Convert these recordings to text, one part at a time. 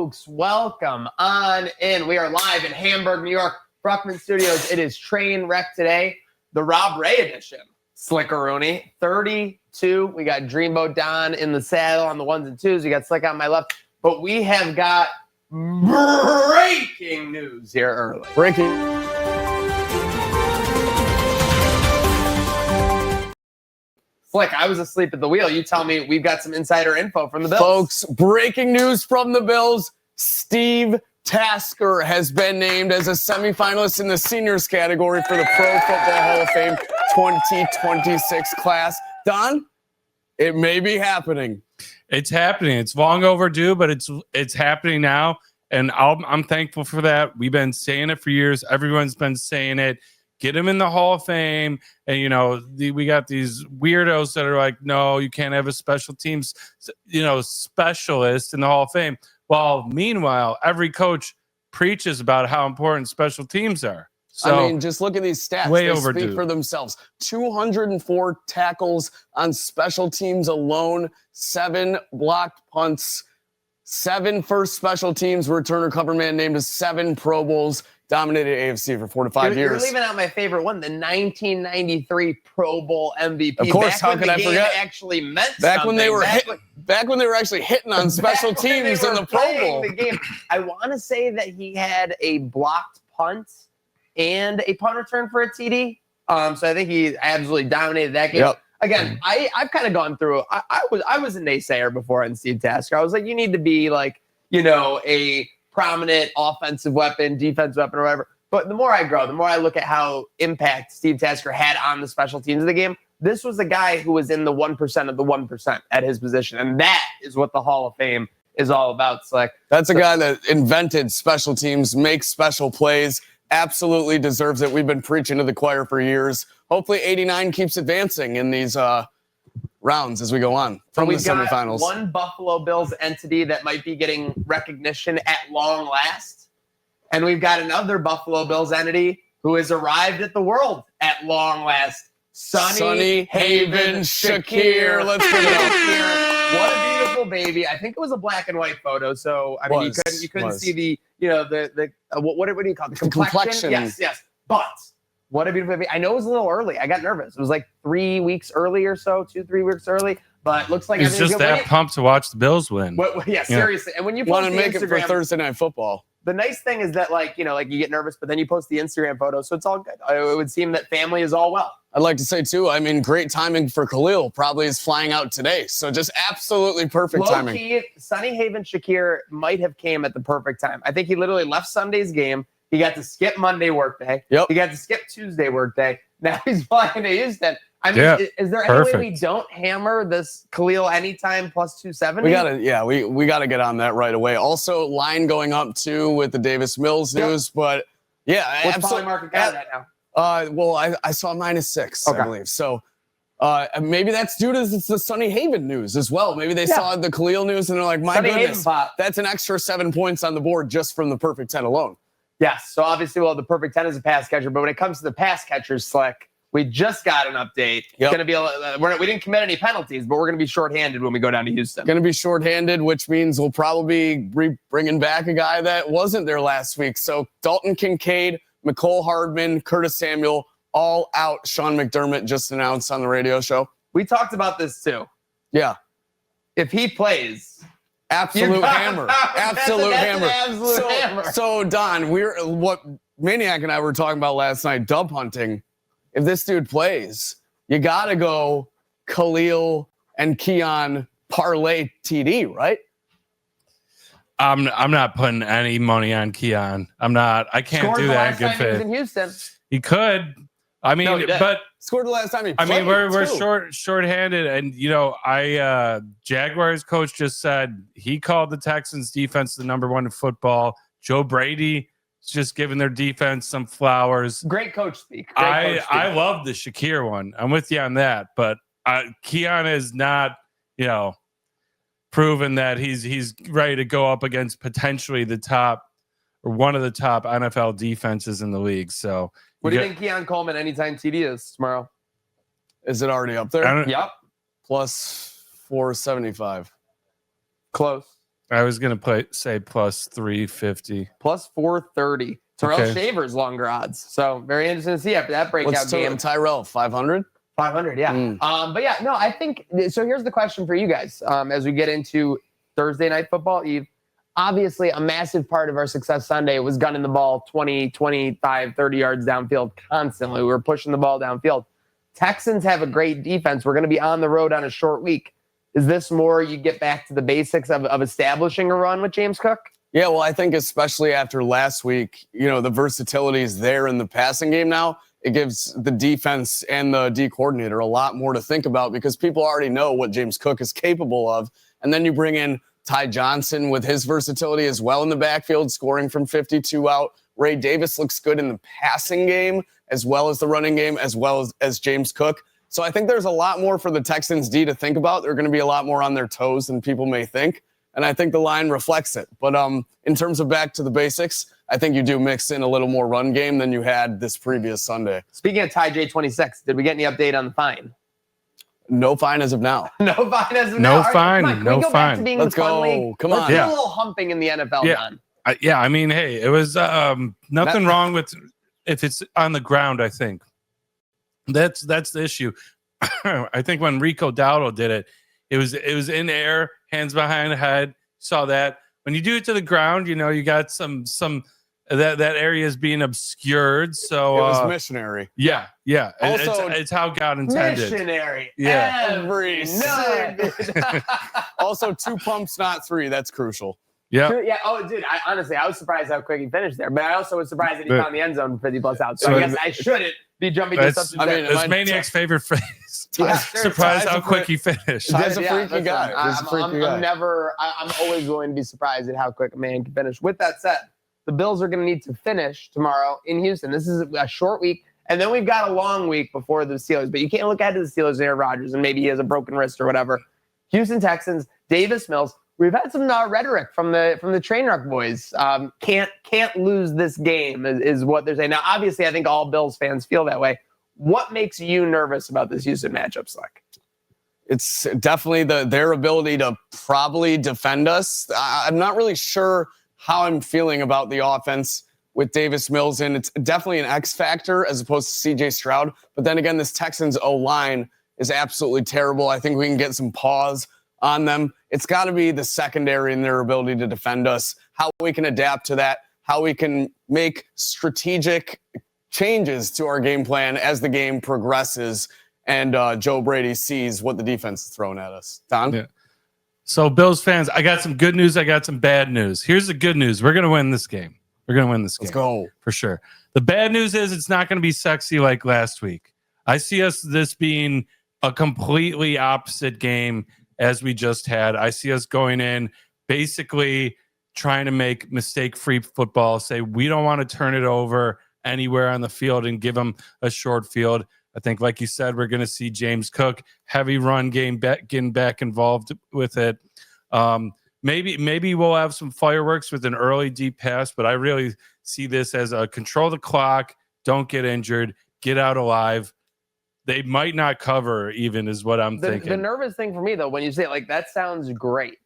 folks, welcome on in. We are live in Hamburg, New York, Bruckman Studios. It is Trainwreck today, the Rob Ray edition. Slickaroonie, 32. We got Dreamboat Don in the saddle on the ones and twos. We got Slick on my left. But we have got breaking news here early. Breaking. Slick, I was asleep at the wheel. You tell me we've got some insider info from the Bills. Folks, breaking news from the Bills. Steve Tasker has been named as a semifinalist in the seniors category for the Pro Football Hall of Fame 2026 class. Don, it may be happening. It's happening. It's long overdue, but it's happening now, and I'm thankful for that. We've been saying it for years. Everyone's been saying it. Get him in the Hall of Fame. And, you know, we got these weirdos that are like, no, you can't have a special teams, specialist in the Hall of Fame. Well, meanwhile, every coach preaches about how important special teams are. So, I mean, just look at these stats. Way they overdue. Speak for themselves. 204 tackles on special teams alone, 7 blocked punts, 7 first special teams returner cover man named to 7 Pro Bowls. Dominated AFC for 4 to 5 years. You're leaving out my favorite one, the 1993 Pro Bowl MVP. Of course, how could I forget? Actually meant back something. when they were back when they were actually hitting on special teams in the Pro Bowl. The game. I want to say that he had a blocked punt and a punt return for a TD. So I think he absolutely dominated that game. Yep. Again, I've kind of gone through. I was a naysayer before on Steve Tasker. I was like, you need to be like, a prominent offensive weapon, defensive weapon, or whatever. But the more I grow, the more I look at how impact Steve Tasker had on the special teams of the game. This was a guy who was in the 1% of the 1% at his position. And that is what the Hall of Fame is all about, Slick. That's a guy that invented special teams, makes special plays, absolutely deserves it. We've been preaching to the choir for years. Hopefully 89 keeps advancing in these rounds as we go on from the semifinals. One Buffalo Bills entity that might be getting recognition at long last. And we've got another Buffalo Bills entity who has arrived at the world at long last. Sonny Haven Shakir. Let's bring it up. What a beautiful baby. I think it was a black and white photo. So, I mean, you couldn't see the what do you call it? The complexion? Yes. But what a beautiful baby. I know it was a little early. I got nervous. It was like 3 weeks early or so, 2-3 weeks early. But looks like it's just that pumped to watch the Bills win. Seriously. And when you want to post make it for Thursday Night Football. The nice thing is that, you get nervous, but then you post the Instagram photo, so it's all good. It would seem that family is all well. I'd like to say, too, I mean, great timing for Khalil. Probably is flying out today. So just absolutely perfect timing. Low-key, Sonny Haven Shakir might have came at the perfect time. I think he literally left Sunday's game. He got to skip Monday workday. Yep. He got to skip Tuesday workday. Now he's flying to Houston. I mean, is there any way we don't hammer this Khalil anytime plus 270? We gotta get on that right away. Also, line going up too with the Davis Mills news, but what's Poly market got that now? Well, I saw -6, I believe. So maybe that's due to the Sonny Haven news as well. Maybe they saw the Khalil news and they're like, my goodness, that's an extra 7 points on the board just from the perfect 10 alone. Yes. So obviously, the perfect 10 is a pass catcher, but when it comes to the pass catchers, Slick, we just got an update. It's going to be we didn't commit any penalties, but we're going to be shorthanded when we go down to Houston. Going to be shorthanded, which means we'll probably be bringing back a guy that wasn't there last week. So Dalton Kincaid, McCole Hardman, Curtis Samuel, all out. Sean McDermott just announced on the radio show. We talked about this too. Yeah. If he plays, absolute hammer. Absolute hammer. Absolute hammer. So Don, what Maniac and I were talking about last night, dub hunting. If this dude plays, you got to go Khalil and Keon parlay TD, right? I'm not putting any money on Keon. I can't do that in good faith. In Houston. He could. I mean, but scored the last time he played. I mean, we're short-handed, and Jaguars coach just said he called the Texans defense the #1 in football. Joe Brady just giving their defense some flowers. Great coach speak. I love the Shakir one. I'm with you on that, but Keon is not, proven that he's ready to go up against potentially the top or one of the top NFL defenses in the league. So, what do you think Keon Coleman anytime TD is tomorrow? Is it already up there? Yep. Plus 475. Close. I was going to say plus 350. Plus 430. Terrell Okay. Shavers longer odds. So very interesting to see after that breakout What's game. Tyrell, 500? 500, yeah. But yeah, no, I think so. Here's the question for you guys as we get into Thursday night football eve. Obviously, a massive part of our success Sunday was gunning the ball 20, 25, 30 yards downfield constantly. We were pushing the ball downfield. Texans have a great defense. We're going to be on the road on a short week. Is this more you get back to the basics of establishing a run with James Cook? Yeah, well, I think especially after last week, the versatility is there in the passing game now. It gives the defense and the D coordinator a lot more to think about because people already know what James Cook is capable of. And then you bring in Ty Johnson with his versatility as well in the backfield, scoring from 52 out. Ray Davis looks good in the passing game as well as the running game, as well as James Cook. So I think there's a lot more for the Texans D to think about. They're going to be a lot more on their toes than people may think. And I think the line reflects it. But in terms of back to the basics, I think you do mix in a little more run game than you had this previous Sunday. Speaking of Ty J26, did we get any update on the fine? No fine as of now. No fine as of No now. fine. All right, come on, can No we go fine. back to being Let's the fun go. league? Come Let's on. do Yeah. a little humping in the NFL, Yeah. John. I mean, hey, it was nothing wrong with if it's on the ground, I think. That's the issue. I think when Rico Dowdle did it, it was in air, hands behind the head. Saw that. When you do it to the ground, you got some that area is being obscured. So it was missionary. Yeah. Also, it's how God intended. Missionary. Yeah. Every night. Also, 2 pumps, not 3. That's crucial. Yeah. Yeah. Oh, dude. I was surprised how quick he finished there, but I also was surprised that he found the end zone 50+ out. So I guess I shouldn't be jumping to That's, something. it's Maniac's favorite phrase. Yeah, sure. Surprised how quick he finished. Ty's a freaky guy. I'm always going to be surprised at how quick a man can finish. With that said, the Bills are going to need to finish tomorrow in Houston. This is a short week, and then we've got a long week before the Steelers. But you can't look ahead to the Steelers and Aaron Rodgers, and maybe he has a broken wrist or whatever. Houston Texans, Davis Mills. We've had some rhetoric from the Trainwreck boys. Can't lose this game is what they're saying. Now, obviously, I think all Bills fans feel that way. What makes you nervous about this Houston matchup, Slick? It's definitely their ability to probably defend us. I'm not really sure how I'm feeling about the offense with Davis Mills in. It's definitely an X factor as opposed to CJ Stroud. But then again, this Texans O-line is absolutely terrible. I think we can get some pause on them. It's got to be the secondary and their ability to defend us, how we can adapt to that, how we can make strategic changes to our game plan as the game progresses and Joe Brady sees what the defense is throwing at us. Don? Yeah. So, Bills fans, I got some good news. I got some bad news. Here's the good news. We're going to win this game. Let's go. For sure. The bad news is it's not going to be sexy like last week. I see this being a completely opposite game as we just had. I see us going in basically trying to make mistake-free football, say we don't want to turn it over anywhere on the field and give them a short field. I think, like you said, we're going to see James Cook, heavy run game, getting back involved with it. Maybe we'll have some fireworks with an early deep pass, but I really see this as a control the clock, don't get injured, get out alive. They might not cover even is what I'm thinking. The nervous thing for me, though, when you say it, like, that sounds great.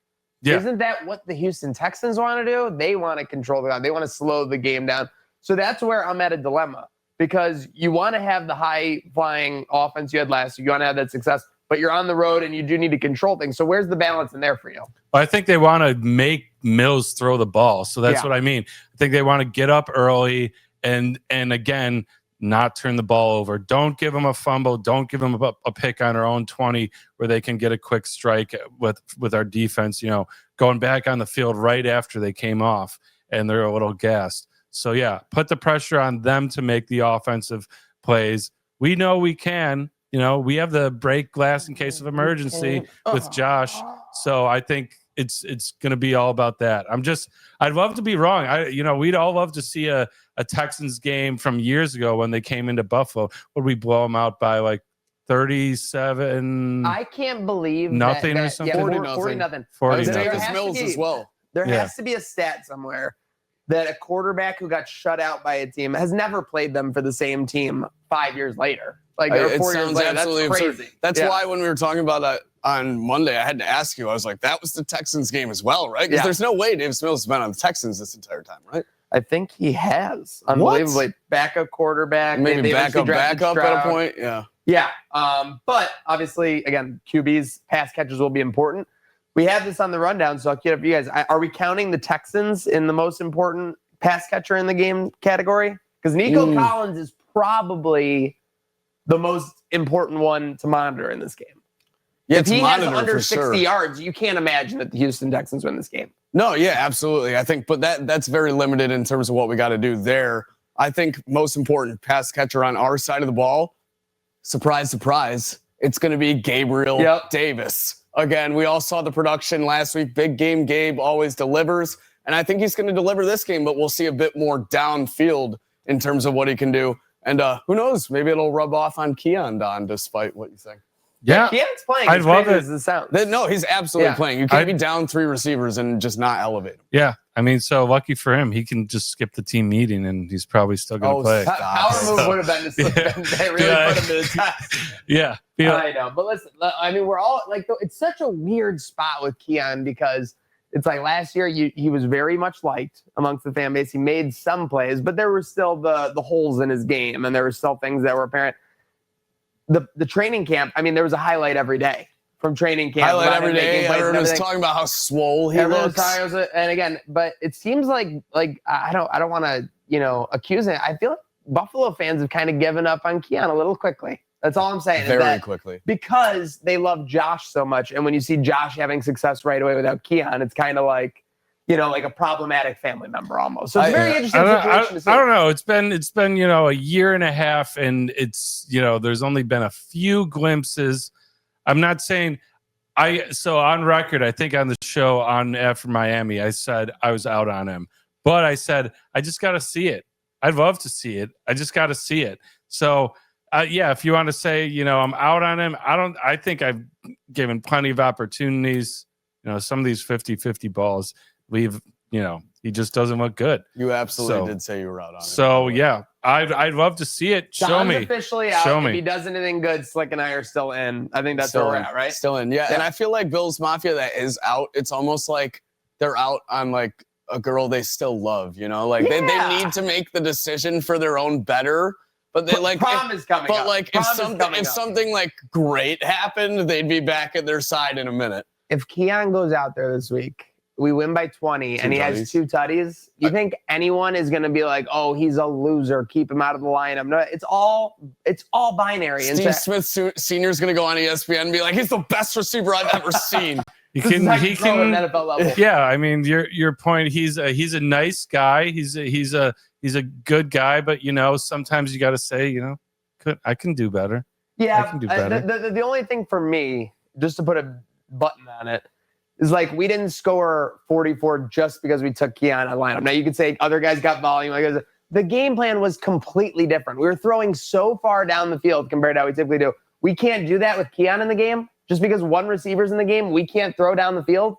Yeah. Isn't that what the Houston Texans want to do? They want to control the game. They want to slow the game down. So that's where I'm at a dilemma because you want to have the high-flying offense you had last year. You want to have that success, but you're on the road and you do need to control things. So where's the balance in there for you? I think they want to make Mills throw the ball. So that's what I mean. I think they want to get up early and again, not turn the ball over. Don't give them a fumble. Don't give them a pick on our own 20 where they can get a quick strike with our defense, going back on the field right after they came off and they're a little gassed. So, yeah, put the pressure on them to make the offensive plays. We know we can. We have the break glass in case of emergency with Josh. So I think it's going to be all about that. I'd love to be wrong. We'd all love to see a Texans game from years ago when they came into Buffalo. Would we blow them out by like 37? I can't believe nothing that, or something. Yeah, 40 nothing. 40 Davis Mills as well. There has to be a stat somewhere that a quarterback who got shut out by a team has never played them for the same team 5 years later. Like, or 4 years later. That's crazy. Absurd. That's why when we were talking about on Monday, I had to ask you. I was like, that was the Texans game as well, right? Because there's no way Davis Mills has been on the Texans this entire time, right? I think he has. Unbelievably. Backup quarterback. Maybe backup at a point. Yeah. Yeah. But obviously, again, QB's pass catchers will be important. We have this on the rundown, so I'll get up for you guys. Are we counting the Texans in the most important pass catcher in the game category? Because Nico Collins is probably the most important one to monitor in this game. Yeah, if he has under 60 yards, you can't imagine that the Houston Texans win this game. No, yeah, absolutely. I think, but that's very limited in terms of what we got to do there. I think most important pass catcher on our side of the ball, surprise, surprise, it's going to be Gabriel Davis. Again, we all saw the production last week. Big game Gabe always delivers. And I think he's going to deliver this game, but we'll see a bit more downfield in terms of what he can do. And who knows? Maybe it'll rub off on Keon Don, despite what you think. Yeah, Keon's playing. I'd love it. No, he's absolutely playing. You can't be down 3 receivers and just not elevate him. Yeah, I mean, so lucky for him, he can just skip the team meeting and he's probably still going to play. Power move would have been to slip in. They really put him to the test. Yeah. I know. But listen, I mean, we're all like, it's such a weird spot with Keon because it's like last year he was very much liked amongst the fan base. He made some plays, but there were still the holes in his game and there were still things that were apparent. The training camp, I mean, there was a highlight every day from training camp. Highlight every day. Everyone was talking about how swole he looks. And again, but it seems like I don't want to, accuse him. I feel like Buffalo fans have kind of given up on Keon a little quickly. That's all I'm saying. Very quickly. Because they love Josh so much. And when you see Josh having success right away without Keon, it's kind of like, like a problematic family member almost. So it's a very interesting situation to see. I don't know. It's been, a year and a half and it's, there's only been a few glimpses. I'm not saying so on record, I think on the show after Miami, I said I was out on him, but I said, I just got to see it. I'd love to see it. I just got to see it. So if you want to say, I'm out on him, I think I've given plenty of opportunities, some of these 50-50 balls. He just doesn't look good. You absolutely did say you were out on him. So yeah, I'd love to see it. Show me. Officially out. If he does anything good, Slick and I are still in. I think that's where we're at, right? Still in, yeah. And I feel like Bills Mafia that is out. It's almost like they're out on like a girl they still love. They need to make the decision for their own better. But they prom is coming. But up. if something like great happened, they'd be back at their side in a minute. If Keon goes out there this week, we win by 20, and he has 2 tutties. You think anyone is going to be like, "Oh, he's a loser. Keep him out of the lineup"? No, it's all binary. Steve Smith Sr. is going to go on ESPN and be like, "He's the best receiver I've ever seen." He can NFL level. Yeah, I mean, your point. He's a nice guy. He's a good guy, but sometimes you got to say, I can do better. Yeah, I can do better. The only thing for me, just to put a button on it, is like we didn't score 44 just because we took Keon out of lineup. Now you could say other guys got volume. The game plan was completely different. We were throwing so far down the field compared to how we typically do. We can't do that with Keon in the game. Just because one receiver's in the game, we can't throw down the field.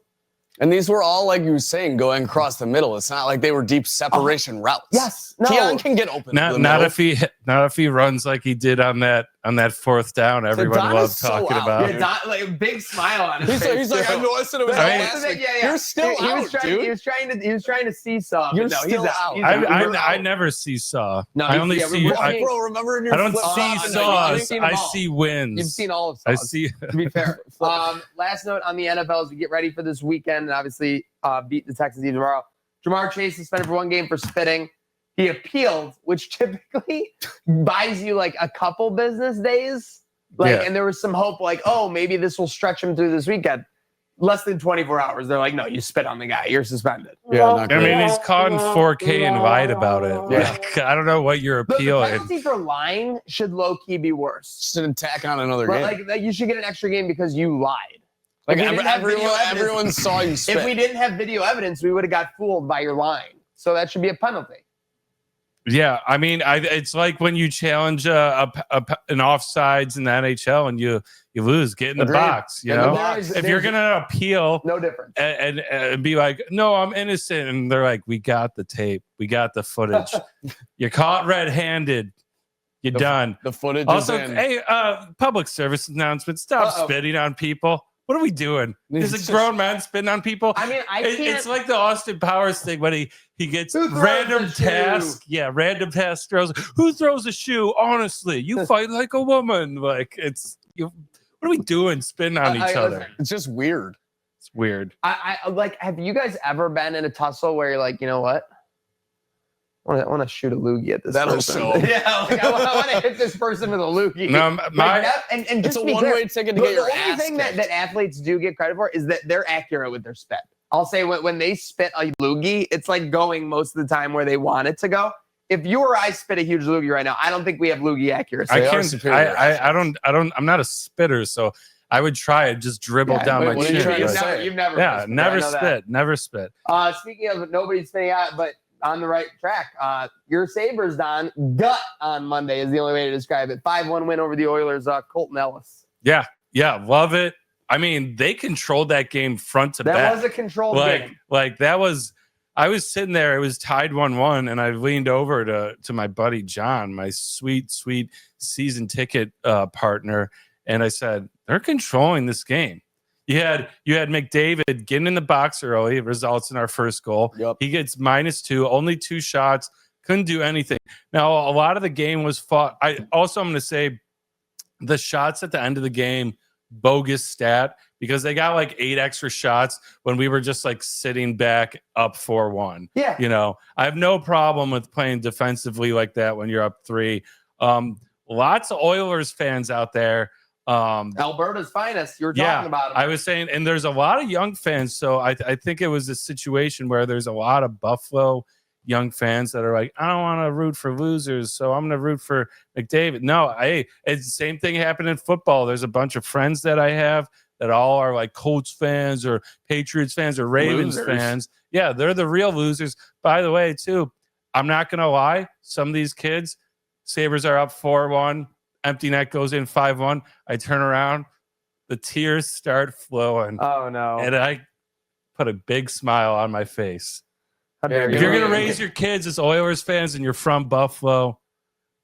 And these were all, like you were saying, going across the middle. It's not like they were deep separation routes. Yes, no. Keon can get open. Not if he runs like he did on that 4th down. Everyone loved talking about. Yeah, Don, like a big smile on his face. He's like, I know I said it was last week. You're still out, dude. He was trying to seesaw. You're still out. I never seesaw. No, I only see. Bro, remember in your I don't see saws. I see wins. You've seen all of saws. I see. To be fair. Last note on the NFL as we get ready for this weekend and obviously beat the Texans tomorrow. Jamar Chase suspended for 1 game for spitting. He appealed, which typically buys you like a couple business days. And there was some hope like, oh, maybe this will stretch him through this weekend. Less than 24 hours. They're like, no, you spit on the guy. You're suspended. Yeah, I mean, he's caught in 4K and lied about it. Yeah. Like, I don't know what your appeal is. The penalty for lying should low-key be worse. Just an attack on another game. Like you should get an extra game because you lied. Like everyone saw you spit. If we didn't have video evidence, we would have got fooled by your lying. So that should be a penalty. Yeah, I mean, it's like when you challenge an offsides in the NHL and you lose, get in the box. You know, if you're gonna appeal, no difference, and be like, no, I'm innocent, and they're like, we got the tape, we got the footage. You're caught red-handed. You're done. The footage also, is in. hey, public service announcement: stop spitting on people. What are we doing? There's a grown man spitting on people. I mean, it's like the Austin Powers thing when he gets random task. Yeah, random task throws. Who throws a shoe? Honestly, you fight like a woman. Like what are we doing? Spitting on each other. It's just weird. It's weird. I like. Have you guys ever been in a tussle where you're like, you know what? I want to shoot a loogie at this person. Yeah, like, I want to hit this person with a loogie. No, and just it's a one-way ticket to get your ass The only thing that athletes do get credit for is that they're accurate with their spit. I'll say when they spit a loogie, it's like going most of the time where they want it to go. If you or I spit a huge loogie right now, I don't think we have loogie accuracy. I'm not a spitter, so I would try it, just dribble down my chin. You've never never spit. Speaking of nobody spitting out, but on the right track. Your Sabres, Don, gut on Monday is the only way to describe it. 5-1 win over the Oilers, Colton Ellis. Yeah, love it. I mean, they controlled that game front to back. That was a controlled game. I was sitting there, it was tied 1-1, and I leaned over to my buddy John, my sweet season ticket partner, and I said, they're controlling this game. You had McDavid getting in the box early. It results in our first goal. Yep. He gets -2, only 2 shots, couldn't do anything. Now, a lot of the game was fought. I'm going to say the shots at the end of the game, bogus stat, because they got like 8 extra shots when we were just like sitting back up 4-1. Yeah. You know, I have no problem with playing defensively like that when you're up 3. Lots of Oilers fans out there. Alberta's finest. You were talking about him. I was saying, and there's a lot of young fans. So I think it was a situation where there's a lot of Buffalo young fans that are like, I don't want to root for losers, so I'm going to root for McDavid. No, it's the same thing happened in football. There's a bunch of friends that I have that all are like Colts fans or Patriots fans or Ravens fans. Yeah, they're the real losers. By the way, too, I'm not going to lie. Some of these kids, Sabres are up 4-1. Empty net goes in 5-1. I turn around, the tears start flowing. Oh no! And I put a big smile on my face. How dare you? If you're gonna raise your kids as Oilers fans and you're from Buffalo,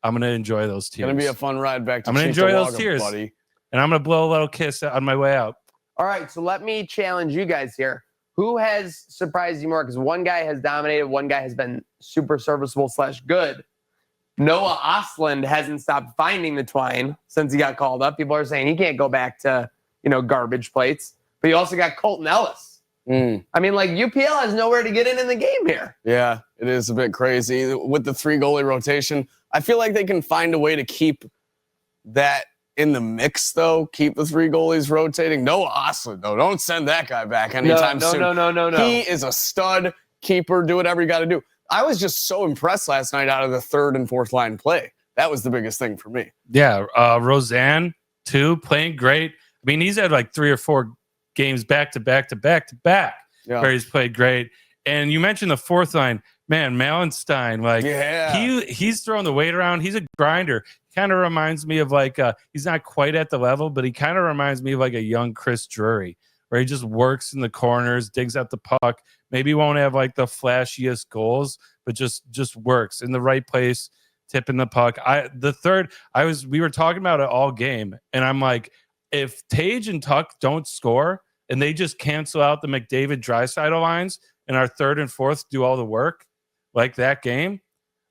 I'm gonna enjoy those tears. It's gonna be a fun ride back to. I'm gonna enjoy those tears, buddy. And I'm gonna blow a little kiss on my way out. All right, so let me challenge you guys here. Who has surprised you more? Because one guy has dominated, one guy has been super serviceable / good. Noah Ostlund hasn't stopped finding the twine since he got called up. People are saying he can't go back to, garbage plates. But you also got Colton Ellis. I mean, like, UPL has nowhere to get in the game here. Yeah, it is a bit crazy. With the 3-goalie rotation, I feel like they can find a way to keep that in the mix, though. Keep the 3 goalies rotating. Noah Ostlund, though. Don't send that guy back anytime soon. No. He is a stud keeper. Do whatever you got to do. I was just so impressed last night out of the 3rd and 4th line play. That was the biggest thing for me. Yeah, Roseanne, too, playing great. I mean, he's had like 3 or 4 games back to back where he's played great. And you mentioned the 4th line. Man, Malenstein, he's throwing the weight around. He's a grinder. Kind of reminds me of like, he's not quite at the level, but he kind of reminds me of like a young Chris Drury, where he just works in the corners, digs out the puck. Maybe won't have like the flashiest goals, but just works in the right place, tipping the puck. We were talking about it all game, and I'm like, if Tage and Tuck don't score and they just cancel out the McDavid Draisaitl lines and our 3rd and 4th do all the work like that game,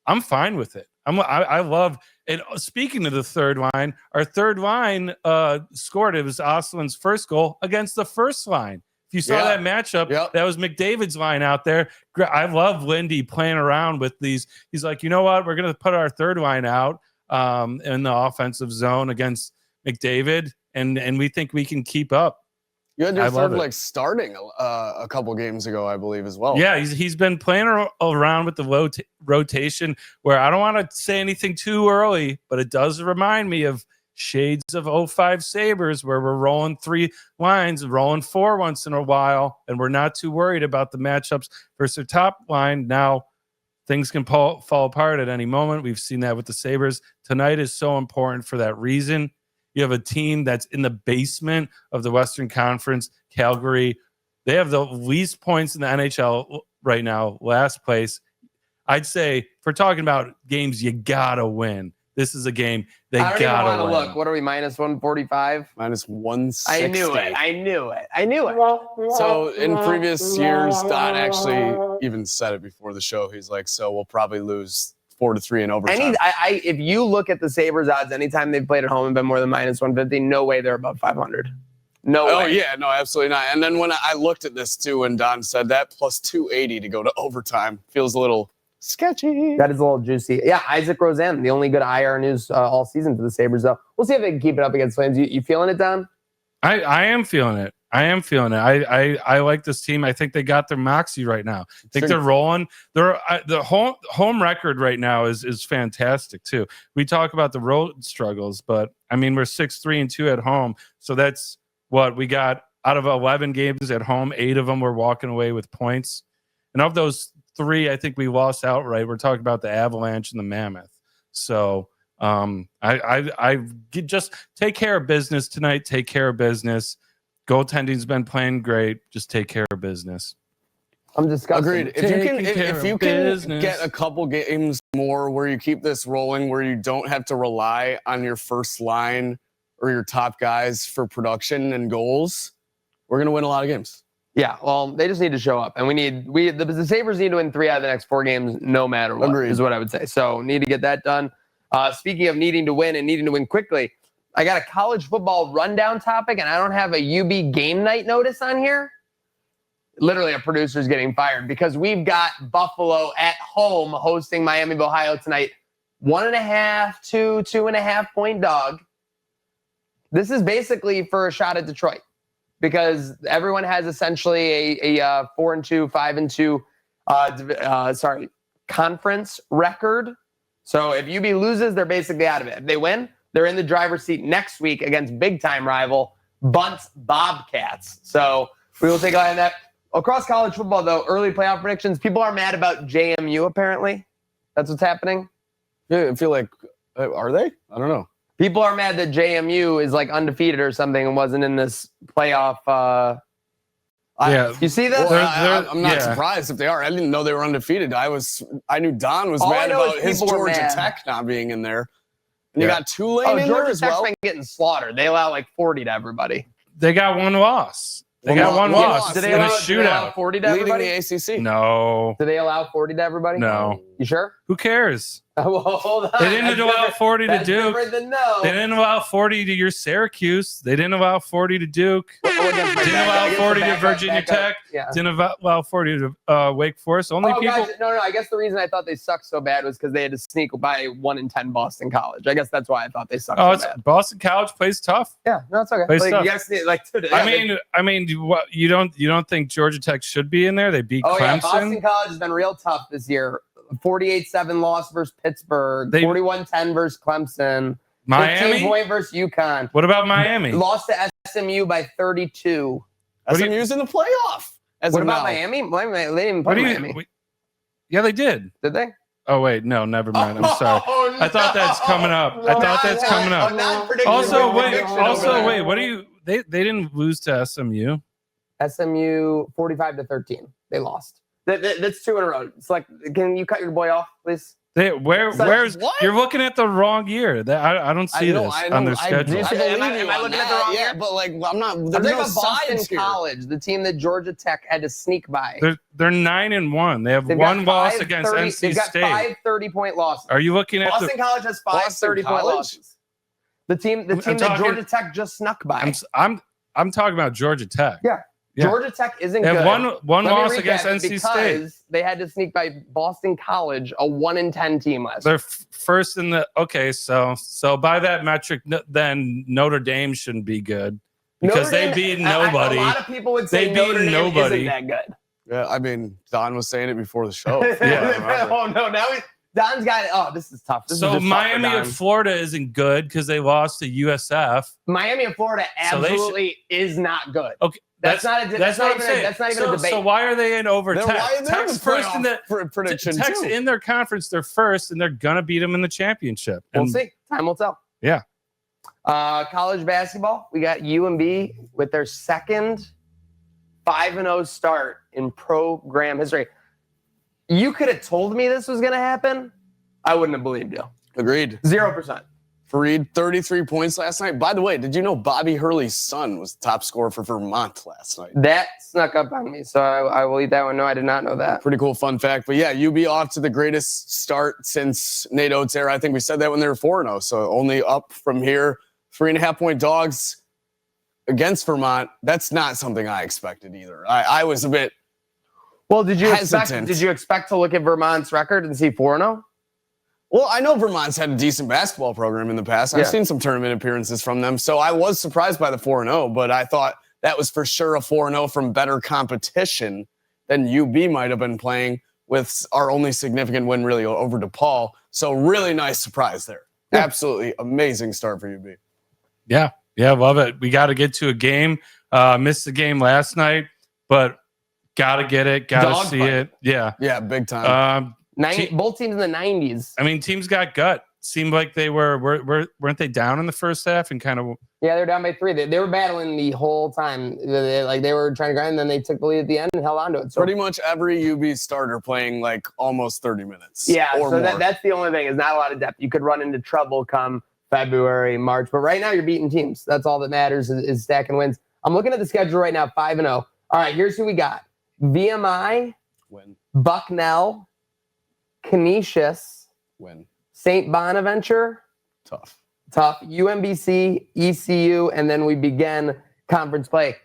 I'm fine with it. I love. And speaking of the 3rd line, our 3rd line scored. It was Ostlund's first goal against the 1st line. If you saw that matchup, that was McDavid's line out there. I love Lindy playing around with these. He's like, you know what? We're going to put our 3rd line out in the offensive zone against McDavid, and we think we can keep up. You had your 3rd leg starting a couple games ago, I believe, as well. Yeah, he's been playing around with the rotation where I don't want to say anything too early, but it does remind me of shades of 05 Sabres where we're rolling 3 lines, rolling 4 once in a while, and we're not too worried about the matchups versus their top line. Now, things can fall apart at any moment. We've seen that with the Sabres. Tonight is so important for that reason. You have a team that's in the basement of the Western Conference, Calgary. They have the least points in the NHL right now, last place. I'd say if we're talking about games you gotta win, this is a game they gotta win. I don't even want to look. What are we, minus 145? Minus 160. I knew it. So in previous years, Don actually even said it before the show. He's like, so we'll probably lose 4-3 in overtime. If you look at the Sabres odds, anytime they've played at home and been more than minus 150, no way they're above 500. No way. Oh, yeah, no, absolutely not. And then when I looked at this, too, when Don said that, plus 280 to go to overtime, feels a little sketchy. That is a little juicy. Yeah, Isaac Rosen, the only good IR news all season for the Sabres, though. We'll see if they can keep it up against Flames. You feeling it, Don? I am feeling it. I like this team. I think they got their moxie right now. I think they're rolling. The home record right now is fantastic, too. We talk about the road struggles, but, I mean, we're 6-3-2 at home, so that's what we got out of 11 games at home. 8 of them we're walking away with points. And of those 3, I think we lost outright. We're talking about the Avalanche and the Mammoth. So I just take care of business tonight. Take care of business. Goaltending's been playing great. Just take care of business. I'm disgusted. Agreed. If you can get a couple games more where you keep this rolling, where you don't have to rely on your first line or your top guys for production and goals, we're going to win a lot of games. Yeah, well, they just need to show up. And the Sabres need to win 3 out of the next 4 games no matter what. Agreed. Is what I would say. So need to get that done. Speaking of needing to win and needing to win quickly, I got a college football rundown topic, and I don't have a UB game night notice on here. Literally, a producer's getting fired because we've got Buffalo at home hosting Miami of Ohio tonight. 1.5 to 2.5 point dog. This is basically for a shot at Detroit because everyone has essentially a 4-2, 5-2, conference record. So if UB loses, they're basically out of it. If they win, they're in the driver's seat next week against big-time rival Bunts Bobcats. So we will take a look at that. Across college football, though, early playoff predictions, people are mad about JMU, apparently. That's what's happening. Yeah, I feel like, are they? I don't know. People are mad that JMU is like undefeated or something and wasn't in this playoff. You see that? Well, I'm not surprised if they are. I didn't know they were undefeated. I knew Don was mad about his Georgia Tech not being in there. And you got Tulane in there as well. Georgia Tech's been getting slaughtered. They allow like 40 to everybody. They got 1 loss. They got one loss. Do they allow 40 to everybody? Leading the ACC. No. Do they allow 40 to everybody? No. You sure? Who cares? Well, hold on. They didn't allow 40 to Duke. No. They didn't allow 40 to your Syracuse. They didn't allow 40 to Duke. Didn't allow 40 to Virginia Tech. Yeah. Didn't allow 40 to Wake Forest. Only people. Guys, no. I guess the reason I thought they sucked so bad was because they had to sneak by 1-10 Boston College. I guess that's why I thought they sucked so bad. Boston College plays tough. Yeah, no, it's okay. Plays tough. I mean, what you don't think Georgia Tech should be in there? They beat Clemson. Yeah, Boston College has been real tough this year. 48-7 loss versus Pittsburgh. 41-10 versus Clemson. Miami 15-point versus UConn. What about Miami? Lost to SMU by 32. SMU's in the playoff. What about Miami? They didn't play Miami. Yeah, they did. Did they? Oh wait, no, never mind. I'm sorry. No. I thought that's coming up. Also, wait. What do you? They didn't lose to SMU. SMU 45-13. They lost. That's 2 in a row. It's like, can you cut your boy off, please? Where's what? You're looking at the wrong year. I don't see this on their schedule. Am I looking at the wrong year? But like, I'm not. There's no Boston College, the team that Georgia Tech had to sneak by. They're 9-1. They have one loss against NC State. They've got 5 30-point losses. Are you looking at Boston College has 5 30-point losses. The team that Georgia Tech just snuck by. I'm talking about Georgia Tech. Yeah. Georgia Tech isn't good. They have one loss against NC State. They had to sneak by Boston College, a 1-10 team last year. They're first in the so by that metric, then Notre Dame shouldn't be good because they beat nobody. A lot of people would say Notre Dame isn't that good. Yeah, I mean, Don was saying it before the show. Yeah. Oh no, Don's got it. Oh, this is tough. This is So just tough Miami for Don. of Florida isn't good because they lost to USF. Miami of Florida absolutely is not good. Okay. That's not a what I'm saying. That's not even so, a debate. So why are they in over Then Tech? why are they in Tech's the first in the prediction Tech's too? in their conference. They're first, and they're gonna beat them in the championship. We'll And see. Time will tell. Yeah. College basketball, we got UMB with their second 5-0 start in program history. You could have told me this was going to happen. I wouldn't have believed you. Agreed. 0%. Fareed, 33 points last night. By the way, did you know Bobby Hurley's son was the top scorer for Vermont last night? That snuck up on me, so I will eat that one. No, I did not know that. Pretty cool fun fact. But yeah, UB off to the greatest start since Nate Oates' era. I think we said that when they were 4-0. So only up from here. 3.5-point dogs against Vermont. That's not something I expected either. I was a bit Well, did you hesitant. expect to look at Vermont's record and see 4-0? Well, I know Vermont's had a decent basketball program in the past. I've seen some tournament appearances from them. So I was surprised by the 4-0, but I thought that was for sure a 4-0 from better competition than UB might have been playing, with our only significant win really over DePaul. So really nice surprise there. Yeah. Absolutely amazing start for UB. Yeah, love it. We got to get to a game. Missed the game last night, but got to get it. Got to see it. Yeah. Yeah, big time. Both teams in the 90s. I mean, teams got gut. Seemed like they weren't they down in the first half and kind of. Yeah, they're down by 3. They were battling the whole time. They were trying to grind, and then they took the lead at the end and held on to it. So pretty much every UB starter playing like almost 30 minutes. Yeah, or so more. that's the only thing, is not a lot of depth. You could run into trouble come February, March, but right now you're beating teams. That's all that matters is stacking wins. I'm looking at the schedule right now, 5-0. All right, here's who we got: VMI, Win. Bucknell, Canisius, Win. St. Bonaventure, Tough. UMBC, ECU, and then we begin conference play.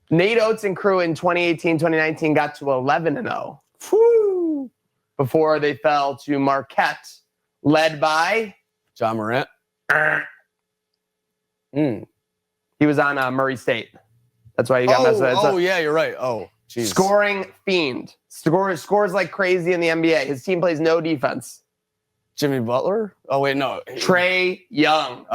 Nate Oates and crew in 2018-2019 got to 11-0. Whew. Before they fell to Marquette, led by John Morant. He was on Murray State. That's why you got messed up. Oh, yeah, you're right. Oh, geez. Scoring fiend. Scores like crazy in the NBA. His team plays no defense. Jimmy Butler? Oh, wait, no. Trae Young. Wait,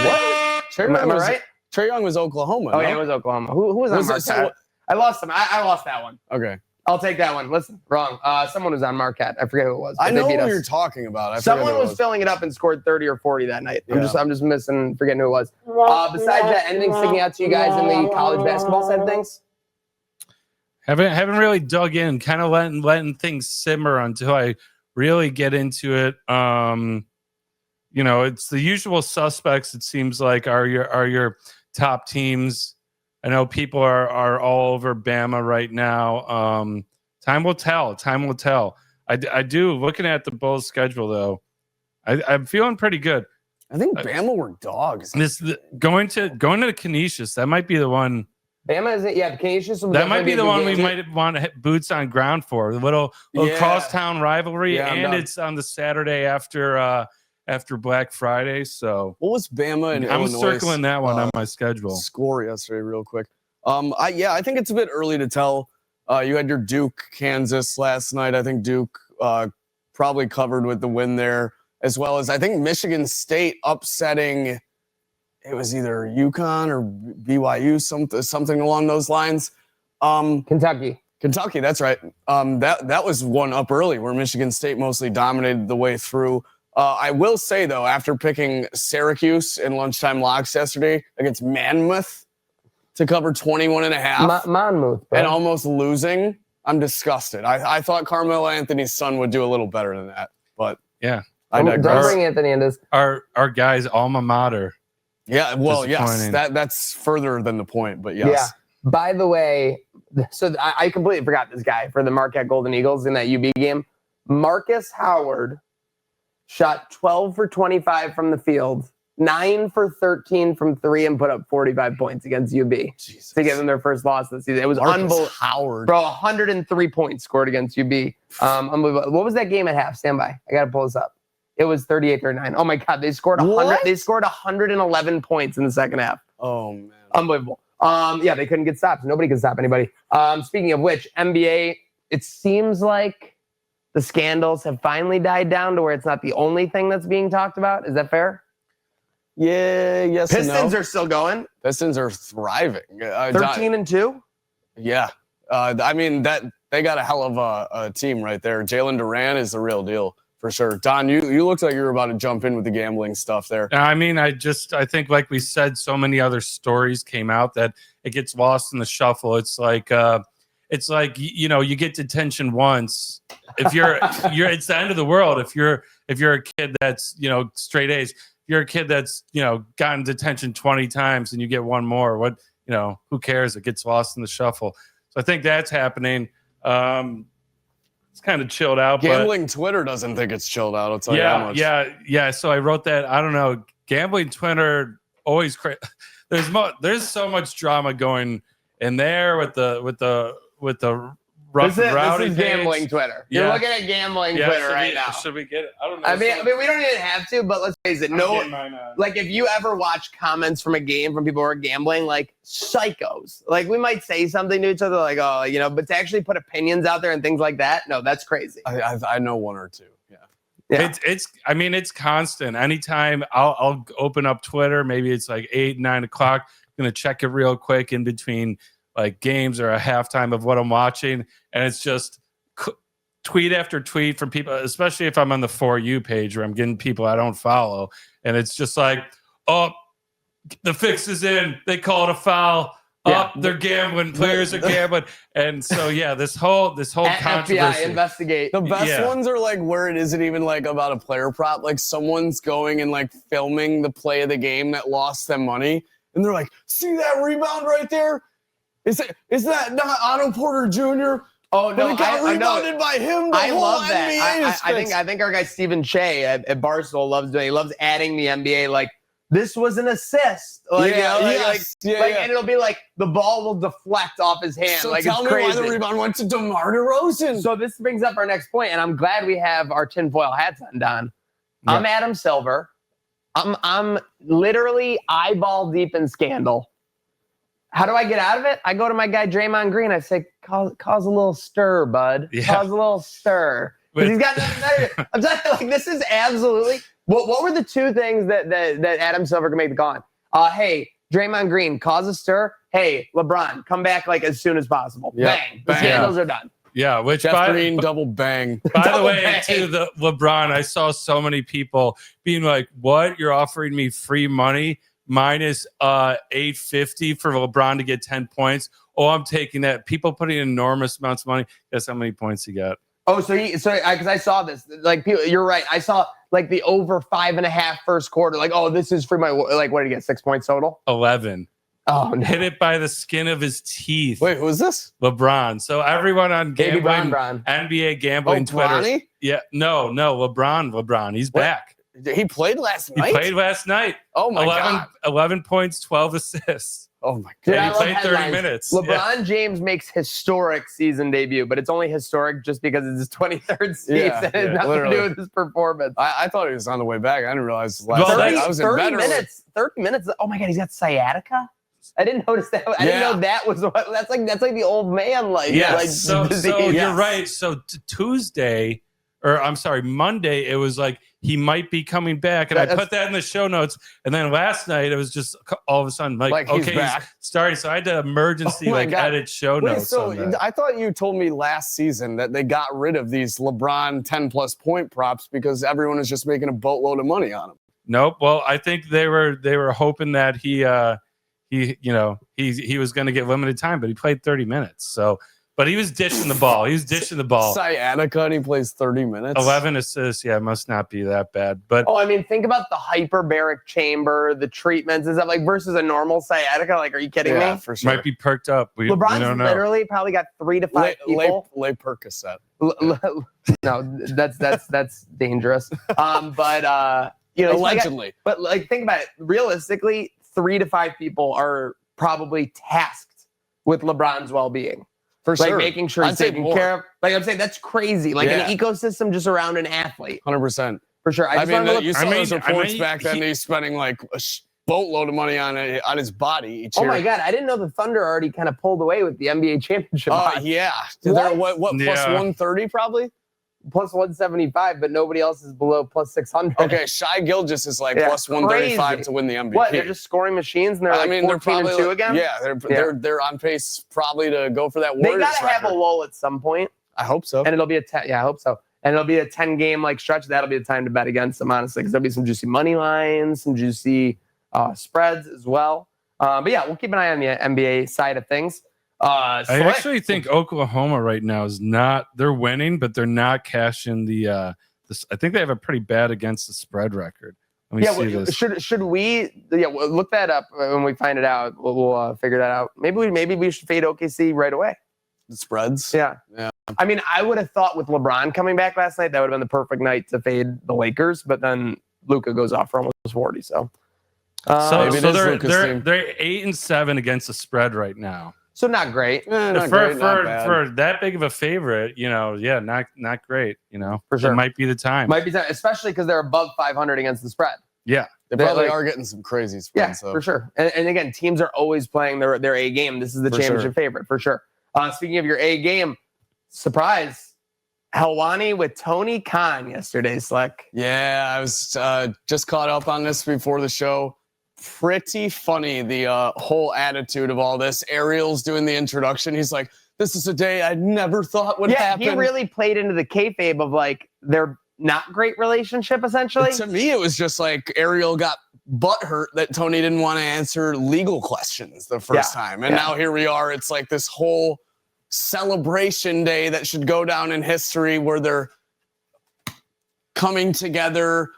what? Am I right? Trae Young was Oklahoma. Oh, no? yeah, it was Oklahoma. Who was on Marquette? I lost him. I lost that one. Okay. I'll take that one. Listen, wrong. Someone was on Marquette. I forget who it was. I know who what you're talking about. Someone was filling it up and scored 30 or 40 that night. Yeah. I'm just forgetting who it was. Besides that, anything sticking out to you guys in the college basketball side of things? Haven't really dug in. Kind of letting things simmer until I really get into it. It's the usual suspects. It seems like are your top teams. I know people are all over Bama right now. Time will tell. I do. Looking at the Bulls' schedule, though, I'm feeling pretty good. I think Bama were dogs. Going to Canisius. That might be the one. Bama isn't. Yeah, Canisius. That might be the one we might want to hit boots on ground for. The little crosstown rivalry, and it's on the Saturday after Black Friday. So what was Bama and I'm Illinois circling that one on my schedule. Score yesterday, real quick. I think it's a bit early to tell. You had your Duke, Kansas last night. I think Duke probably covered with the win there, as well as I think Michigan State upsetting. It was either UConn or BYU, something along those lines. Kentucky, that's right. That was one up early where Michigan State mostly dominated the way through. I will say, though, after picking Syracuse in lunchtime locks yesterday against Monmouth to cover 21.5 Monmouth, and almost losing, I'm disgusted. I thought Carmelo Anthony's son would do a little better than that, but yeah, I digress. Don't bring Anthony in this. Our guy's alma mater. Yeah, well, yes, that's further than the point, but yes. Yeah. By the way, so I completely forgot this guy for the Marquette Golden Eagles in that UB game. Marcus Howard shot 12 for 25 from the field, 9 for 13 from 3, and put up 45 points against UB to give them their first loss this season. It was unbelievable. Howard, bro, 103 points scored against UB. Unbelievable. What was that game at half? Stand by. I got to pull this up. It was 38-39. Oh my God, they scored 100. What? They scored 111 points in the second half. Oh man, unbelievable. Yeah, they couldn't get stopped. Nobody could stop anybody. Speaking of which, NBA, it seems like the scandals have finally died down to where it's not the only thing that's being talked about. Is that fair? Yeah, yes and no. Pistons are still going. Pistons are thriving. 13-2. Yeah. I mean, that they got a hell of a team right there. Jalen Duran is the real deal for sure. Don, you looked like you were about to jump in with the gambling stuff there. I mean, I think like we said, so many other stories came out that it gets lost in the shuffle. It's like you know, you get detention once. If you're it's the end of the world. If you're a kid that's, you know, straight A's. If you're a kid that's, you know, gotten detention 20 times and you get one more, what, you know, who cares? It gets lost in the shuffle. So I think that's happening. It's kind of chilled out. Gambling Twitter doesn't think it's chilled out. I'll tell you how much. Yeah. So I wrote that. I don't know. Gambling Twitter always crazy. There's so much drama going in there with the rough rowdy. This is gambling Twitter. Yeah. You're looking at gambling Twitter right now. Should we get it? I don't know. I mean, we don't even have to, but let's face it. Like if you ever watch comments from a game from people who are gambling, like psychos, like we might say something to each other, like, oh, you know, but to actually put opinions out there and things like that, no, that's crazy. I know one or two. Yeah. I mean, it's constant. Anytime I'll open up Twitter, maybe it's like 8, 9 o'clock. I'm gonna check it real quick in between like games or a halftime of what I'm watching, and it's just tweet after tweet from people, especially if I'm on the For You page where I'm getting people I don't follow, and it's just like, oh, the fix is in. They call it a foul. Yeah. They're gambling. Players are gambling, and so yeah, this whole controversy. FBI investigate. The best ones are like where it isn't even like about a player prop. Like someone's going and like filming the play of the game that lost them money, and they're like, "See that rebound right there? Is that not Otto Porter Jr.?" Oh no! It got rebounded by him. I love that. I think our guy Stephen Che at Barstool loves doing. He loves adding the NBA like. This was an assist. Like, and it'll be like the ball will deflect off his hand. So like tell it's me crazy. why the rebound went to DeMar DeRozan. So this brings up our next point, and I'm glad we have our tinfoil hats on, Don. Yeah. I'm Adam Silver. I'm literally eyeball deep in scandal. How do I get out of it? I go to my guy Draymond Green. I say, cause a little stir, bud. Yeah. Cause a little stir. Because he's got nothing better. I'm telling you, like, this is absolutely. What were the two things that Adam Silver can make the call on? Hey, Draymond Green, cause a stir. Hey, LeBron, come back like as soon as possible. Yep. Bang. The scandals are done. Yeah, which Jeff Green double bang. By the way, to the LeBron, I saw so many people being like, "What? You're offering me free money minus $850 for LeBron to get 10 points? Oh, I'm taking that." People putting enormous amounts of money. Guess how many points he got? Oh, because I saw this. Like, people, you're right. I saw like the over 5.5 first quarter. Like, oh, this is for my like. What did he get? 6 points total. 11. Oh, no. Hit it by the skin of his teeth. Wait, who is this? LeBron. So everyone on gambling, NBA gambling Twitter. Bronny? Yeah, no, LeBron. He's back. He played last night. He played last night. Oh my God. 11 points, 12 assists. Oh my God. He played 30 minutes. LeBron James makes historic season debut, but it's only historic just because it's his 23rd season. It has nothing to do with his performance. I thought he was on the way back. I didn't realize I was in 30 minutes. 30 minutes. Oh my God, he's got sciatica. I didn't notice that. I didn't know that was what. That's like the old man So you're right. So Monday, it was like he might be coming back, and I put that in the show notes. And then last night, it was just all of a sudden like okay, he's back. Starting. So I had to emergency edit show notes. So I thought you told me last season that they got rid of these LeBron 10+ point props because everyone is just making a boatload of money on him. Nope. Well, I think they were hoping that he was going to get limited time, but he played 30 minutes. So. But he was dishing the ball. Sciatica, and he plays 30 minutes. 11 assists. Yeah, it must not be that bad. But I mean, think about the hyperbaric chamber, the treatments. Is that like versus a normal sciatica? Like, are you kidding me? For sure. Might be perked up. LeBron's literally probably got 3 to 5 people. Lay Percocet. No, that's dangerous. Allegedly. But think about it. Realistically, 3 to 5 people are probably tasked with LeBron's well-being. For sure. Like making sure he's taken care of. Like I'm saying, that's crazy. Like an ecosystem just around an athlete. 100%. For sure. You saw those reports back then. He's spending like a boatload of money on his body each year. Oh my God. I didn't know the Thunder already kind of pulled away with the NBA championship. Yeah. What plus 130 probably? plus 175, but nobody else is below plus 600. Okay, Shai Gilgeous is like plus 135 to win the MVP. What? They're just scoring machines, and they're like 14-2 again. Yeah, they're on pace probably to go for that Warriors record. They gotta have a lull at some point. I hope so. And it'll be a 10. Yeah, I hope so. And it'll be a 10-game like stretch. That'll be the time to bet against them, honestly, because there'll be some juicy money lines, some juicy spreads as well. But yeah, we'll keep an eye on the NBA side of things. I actually think Oklahoma right now is not. They're winning, but they're not cashing the. I think they have a pretty bad against the spread record. Let me see this. Should we? Yeah, we'll look that up when we find it out. We'll figure that out. Maybe we should fade OKC right away. The spreads. Yeah. I mean, I would have thought with LeBron coming back last night, that would have been the perfect night to fade the Lakers. But then Luka goes off for almost 40. So they're 8-7 against the spread right now. So not great. Not for that big of a favorite, not great. For sure, it might be the time. Especially because they're above 500 against the spread. Yeah, they probably are getting some crazy spreads. Yeah, for sure. And again, teams are always playing their A game. This is the championship favorite for sure. Speaking of your A game, surprise, Helwani with Tony Khan yesterday, Slick. Yeah, I was just caught up on this before the show. Pretty funny, the whole attitude of all this. Ariel's doing the introduction. He's like, this is a day I never thought would happen. He really played into the kayfabe of like their not great relationship, essentially. But to me, it was just like Ariel got butthurt that Tony didn't want to answer legal questions the first time. And now here we are. It's like this whole celebration day that should go down in history where they're coming together,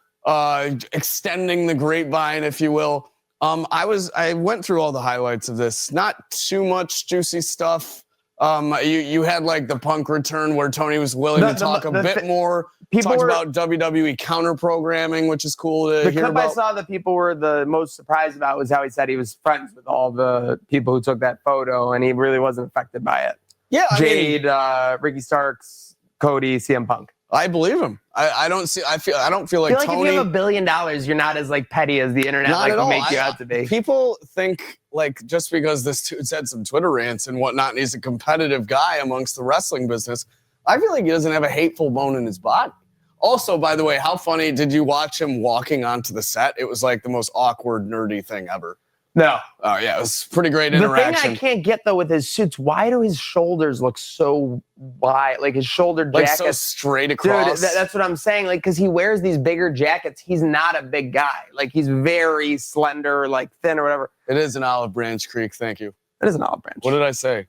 extending the grapevine, if you will. I went through all the highlights of this. Not too much juicy stuff. You had like the Punk return where Tony was willing to talk a bit more. Talked about WWE counter programming, which is cool to hear about. The clip I saw that people were the most surprised about was how he said he was friends with all the people who took that photo, and he really wasn't affected by it. Yeah, Jade, Ricky Starks, Cody, CM Punk. I believe him. I don't feel like Tony. If you have $1 billion, you're not as like petty as the internet will make you out to be. People think like just because this dude said some Twitter rants and whatnot, and he's a competitive guy amongst the wrestling business, I feel like he doesn't have a hateful bone in his body. Also, by the way, how funny did you watch him walking onto the set? It was like the most awkward, nerdy thing ever. No. Oh, yeah. It was pretty great interaction. The thing I can't get, though, with his suits, why do his shoulders look so wide? Like, his shoulder jacket. Like, so straight across. Dude, that's what I'm saying. Like, because he wears these bigger jackets. He's not a big guy. Like, he's very slender, like, thin or whatever. It is an Olive Branch Creek. Thank you. It is an Olive Branch. What did I say?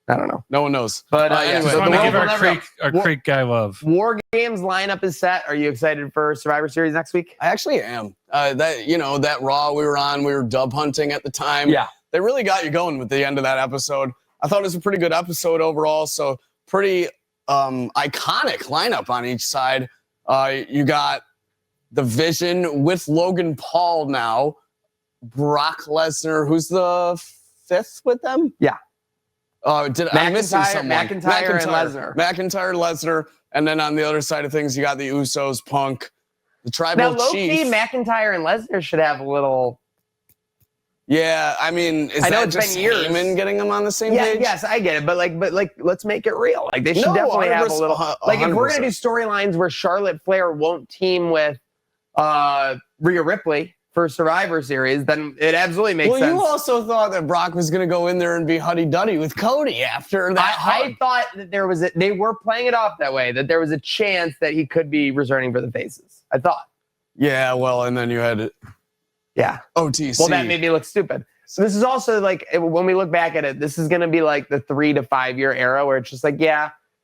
I don't know. No one knows. But anyway, so give our Creek guy love. War Games lineup is set. Are you excited for Survivor Series next week? I actually am. That Raw we were on, we were dub hunting at the time. Yeah. They really got you going with the end of that episode. I thought it was a pretty good episode overall. So pretty iconic lineup on each side. You got the Vision with Logan Paul now. Brock Lesnar, who's the fifth with them? Yeah. I'm missing someone? McIntyre and Lesnar. McIntyre, Lesnar, and then on the other side of things, you got the Usos, Punk, the Tribal Chief. Low-key, McIntyre and Lesnar should have a little. Yeah, I mean, is that just Heyman getting them on the same page? Yes, I get it, but let's make it real. Like they should definitely have a little. Like if we're gonna do storylines where Charlotte Flair won't team with Rhea Ripley for Survivor Series, then it absolutely makes sense. Well, you also thought that Brock was going to go in there and be huddy-duddy with Cody after that. I thought that they were playing it off that way, that there was a chance that he could be returning for the faces. I thought. Yeah, well, and then you had OTC. Well, that made me look stupid. So this is also like, when we look back at it, this is going to be like the 3 to 5 year era where it's just like,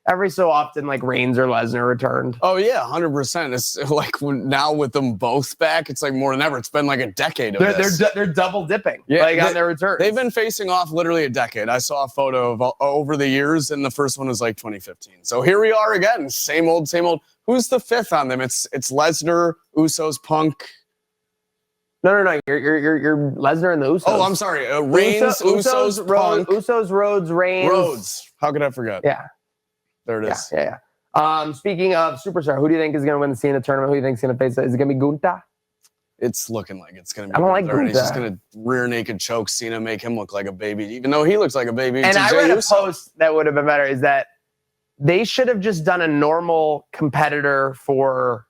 every so often, like Reigns or Lesnar returned. Oh, yeah, 100%. It's like now with them both back, it's like more than ever. It's been like a decade of this. They're double dipping on their returns. They've been facing off literally a decade. I saw a photo of over the years, and the first one was like 2015. So here we are again. Same old, same old. Who's the fifth on them? It's Lesnar, Usos, Punk. No. You're Lesnar and the Usos. Oh, I'm sorry. Reigns, Usos, Punk. Usos, Rhodes, Reigns. Rhodes. How could I forget? Yeah. There it is. Yeah. Speaking of superstar, who do you think is going to win the Cena tournament? Who do you think is going to face it? Is it going to be Gunther? It's looking like it's going to be. I don't like Gunther. He's just going to rear naked choke Cena, make him look like a baby, even though he looks like a baby. And I read a post that would have been better. Is that they should have just done a normal competitor for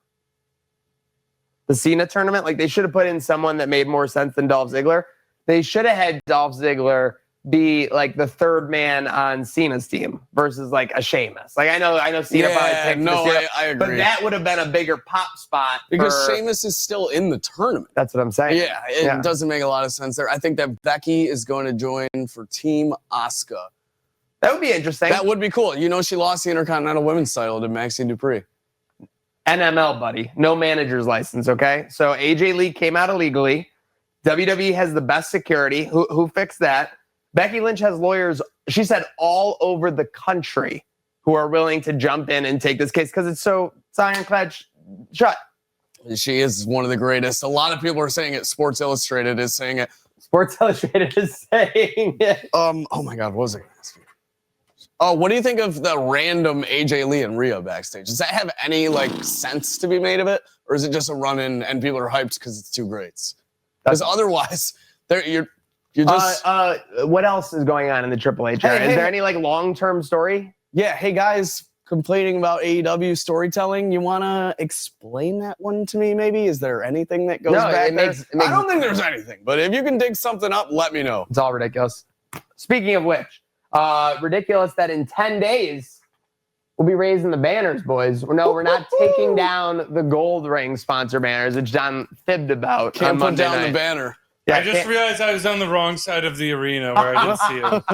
the Cena tournament. Like, they should have put in someone that made more sense than Dolph Ziggler. They should have had Dolph Ziggler be like the third man on Cena's team versus like a Sheamus. Like, I know Cena probably picked Cena, I agree. but that would have been a bigger pop spot because Sheamus is still in the tournament. That's what I'm saying. Yeah, it doesn't make a lot of sense there. I think that Becky is going to join for Team Asuka. That would be interesting. That would be cool. You know, she lost the Intercontinental Women's title to Maxine Dupree. NML, buddy. No manager's license, okay? So AJ Lee came out illegally. WWE has the best security. Who fixed that? Becky Lynch has lawyers, she said, all over the country who are willing to jump in and take this case because it's ironclad shut. She is one of the greatest. A lot of people are saying it. Sports Illustrated is saying it. Sports Illustrated is saying it. Oh my God, what was I going to ask you? Oh, what do you think of the random AJ Lee and Rhea backstage? Does that have any sense to be made of it, or is it just a run-in and people are hyped because it's two greats? Because otherwise, you're just. What else is going on in the Triple H era? Is there any long-term story? Yeah. Hey guys, complaining about AEW storytelling. You want to explain that one to me? Maybe is there anything that goes back there? I don't think there's anything. But if you can dig something up, let me know. It's all ridiculous. Speaking of which. Ridiculous that in 10 days we'll be raising the banners, boys. No, we're not taking down the gold ring sponsor banners, which John fibbed about. Can't put Monday down night. the banner. Yeah, I just realized I was on the wrong side of the arena where I didn't see it.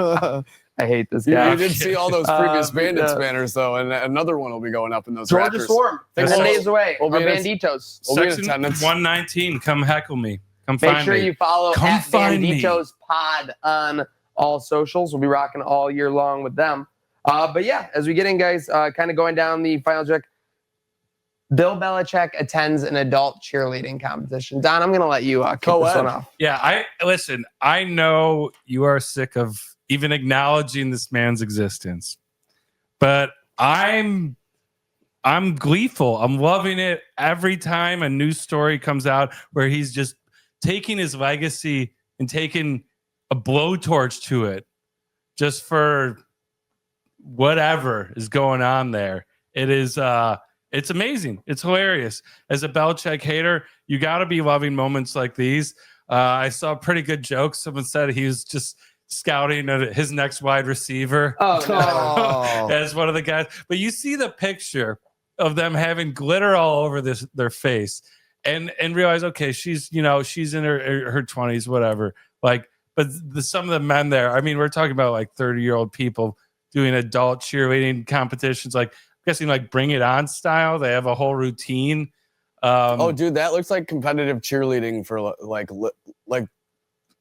I hate this Yeah, guy. you did see all those previous Bandits banners, though, and another one will be going up in those Georgia Raptors. Swarm, 10 days away. We'll Our be in Banditos. We'll be in Section attendance. 119, come heckle me. Come Make find sure me. you follow Come at find me. Banditos Pod on all socials. We'll be rocking all year long with them. But yeah, as we get in, guys, kind of going down the final check. Bill Belichick attends an adult cheerleading competition. Don, I'm going to let you kick this one off. Yeah, listen, I know you are sick of even acknowledging this man's existence, but I'm gleeful. I'm loving it every time a news story comes out where he's just taking his legacy and taking a blowtorch to it just for whatever is going on there. It is it's amazing. It's hilarious. As a Belichick hater, you got to be loving moments like these. I saw a pretty good joke. Someone said he was just scouting his next wide receiver as one of the guys. But you see the picture of them having glitter all over their face and realize, okay, she's in her 20s, whatever. But some of the men there, I mean, we're talking about 30-year-old people doing adult cheerleading competitions, I'm guessing Bring It On style. They have a whole routine. Dude, that looks like competitive cheerleading for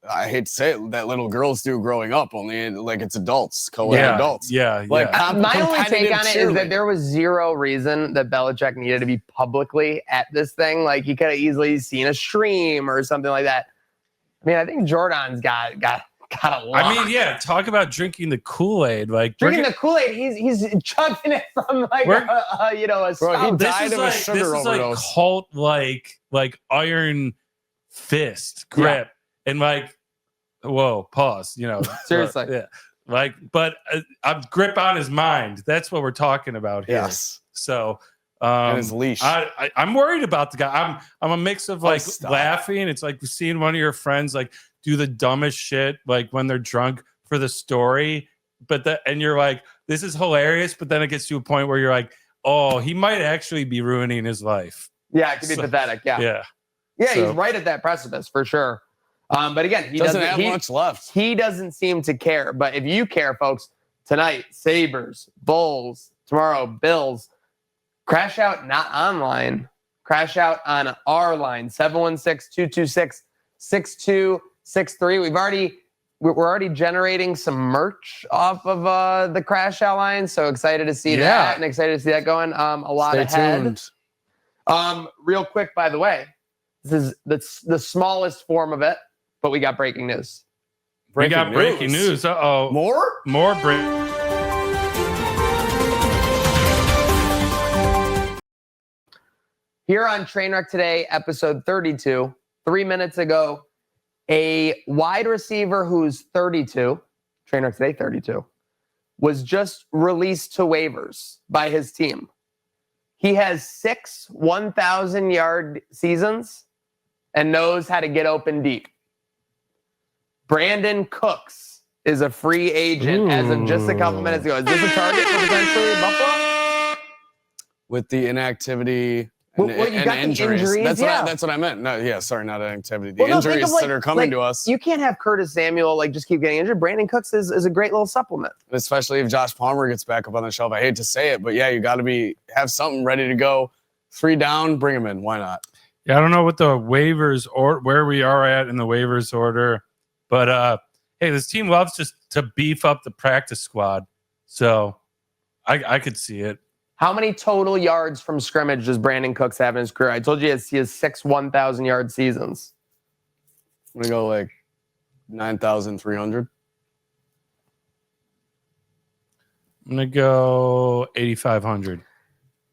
I hate to say it, that little girls do growing up. Only it's adults, co-ed adults. Yeah. My only take on it is that there was zero reason that Belichick needed to be publicly at this thing. He could have easily seen a stream or something like that. I mean, I think Jordan's got a lot. I mean, yeah, talk about drinking the Kool-Aid. Drinking the Kool-Aid, he's chugging it from a spout. Bro, he died of a sugar overdose. Cult like Iron Fist grip and whoa, pause. Seriously, yeah, but a grip on his mind. That's what we're talking about here. Yes. So. And his leash. I'm worried about the guy. I'm a mix of laughing. It's like seeing one of your friends do the dumbest shit when they're drunk for the story, and you're this is hilarious. But then it gets to a point where you're oh, he might actually be ruining his life. Yeah, it could be pathetic. Yeah. He's right at that precipice for sure. But again, he doesn't have much left. He doesn't seem to care. But if you care, folks, tonight Sabres, Bulls, tomorrow Bills. Crash out not online. Crash out on our line, 716-226-6263. We're already generating some merch off of the Crash Out line. So excited to see that and excited to see that going. A lot Stay ahead. tuned. Real quick, by the way, this is the smallest form of it, but we got breaking news. Breaking news. Uh-oh. More breaking. Here on Trainwreck today, episode 32, 3 minutes ago, a wide receiver who's 32, Trainwreck today, 32, was just released to waivers by his team. He has 6 1,000-yard seasons and knows how to get open deep. Brandon Cooks is a free agent as of just a couple minutes ago. Is this a target for potentially Buffalo? With the inactivity Well, you got the injuries, That's what I meant. No, yeah, sorry, not inactivity. The injuries that are coming to us. You can't have Curtis Samuel just keep getting injured. Brandon Cooks is a great little supplement. Especially if Josh Palmer gets back up on the shelf. I hate to say it, but yeah, you got to have something ready to go. 3 down, bring him in. Why not? Yeah, I don't know what the waivers or where we are at in the waivers order, but hey, this team loves just to beef up the practice squad, so I could see it. How many total yards from scrimmage does Brandon Cooks have in his career? I told you he has 6 1,000-yard seasons. I'm going to go like 9,300. I'm going to go 8,500.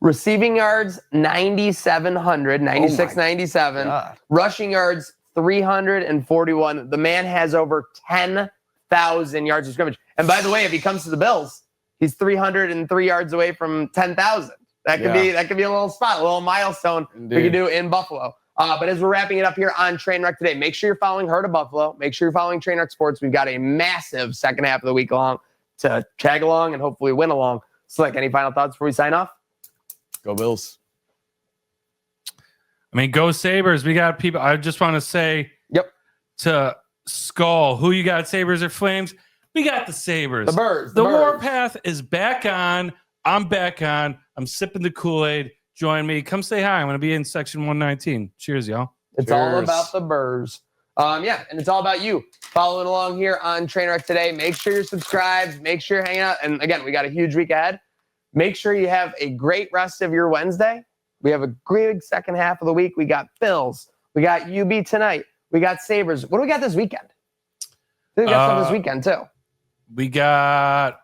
Receiving yards, 9,700, 96, 97. God. Rushing yards, 341. The man has over 10,000 yards of scrimmage. And by the way, if he comes to the Bills, he's 303 yards away from 10,000. That could be a little spot, a little milestone we could do in Buffalo. But as we're wrapping it up here on Trainwreck today, make sure you're following Her to Buffalo. Make sure you're following Trainwreck Sports. We've got a massive second half of the week along to tag along and hopefully win along. So, any final thoughts before we sign off? Go Bills. I mean, go Sabres. We got people. I just want to say to Skull, who you got, Sabres or Flames? We got the Sabres. The Birds. The Warpath is back on. I'm back on. I'm sipping the Kool-Aid. Join me. Come say hi. I'm going to be in section 119. Cheers, y'all. It's all about the Birds. And it's all about you following along here on Trainwreck today. Make sure you're subscribed. Make sure you're hanging out. And again, we got a huge week ahead. Make sure you have a great rest of your Wednesday. We have a great second half of the week. We got Bills. We got UB tonight. We got Sabres. What do we got this weekend? We got some this weekend, too. We got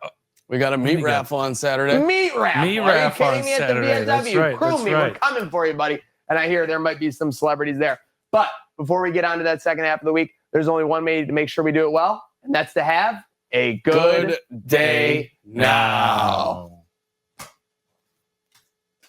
a meat raffle on Saturday. Meat raffle. Meat raffle on Saturday. That's right. Crew me. We're coming for you, buddy. And I hear there might be some celebrities there. But before we get on to that second half of the week, there's only one way to make sure we do it well, and that's to have a good day now.